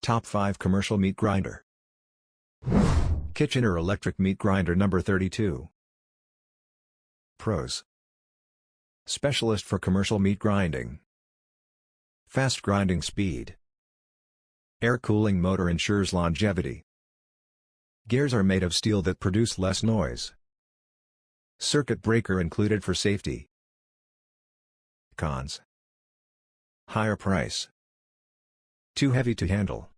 Top 5 Commercial Meat Grinder. Kitchener Electric Meat Grinder number 32. Pros: specialist for commercial meat grinding. Fast grinding speed. Air cooling motor ensures longevity. Gears are made of steel that produce less noise. Circuit breaker included for safety. Cons: higher price. Too heavy to handle.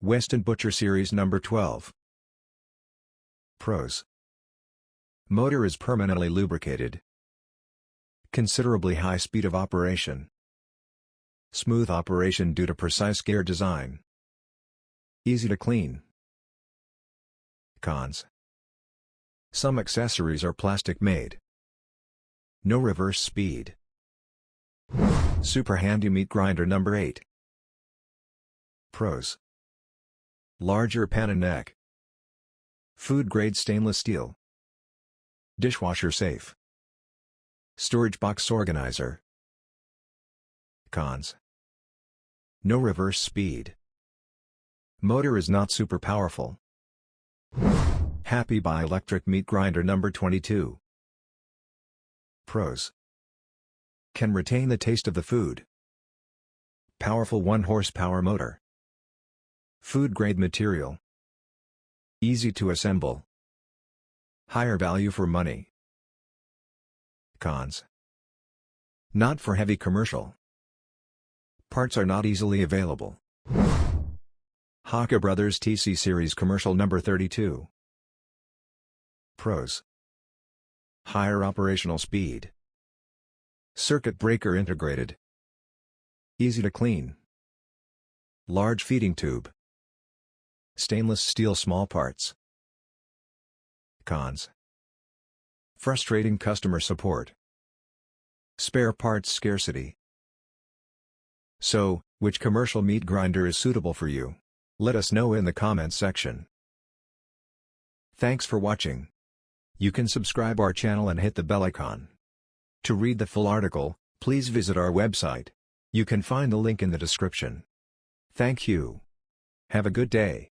WESTON Butcher Series number 12. Pros: motor is permanently lubricated. Considerably high speed of operation. Smooth operation due to precise gear design. Easy to clean. Cons: some accessories are plastic made. No reverse speed. SuperHandy Meat Grinder number 8. Pros: larger pan and neck. Food grade stainless steel. Dishwasher safe. Storage box organizer. Cons: no reverse speed. Motor is not super powerful. Happy Buy Electric Meat Grinder number 22. Pros: can retain the taste of the food. Powerful 1 horsepower motor. Food grade material. Easy to assemble. Higher value for money. Cons: not for heavy commercial. Parts are not easily available. Hakka Brothers TC Series Commercial number 32. Pros: higher operational speed. Circuit breaker integrated. Easy to clean. Large feeding tube. Stainless steel small parts. Cons: frustrating customer support. Spare parts scarcity. So, which commercial meat grinder is suitable for you? Let us know in the comments section. Thanks for watching. You can subscribe our channel and hit the bell icon. To read the full article, please visit our website. You can find the link in the description. Thank you. Have a good day.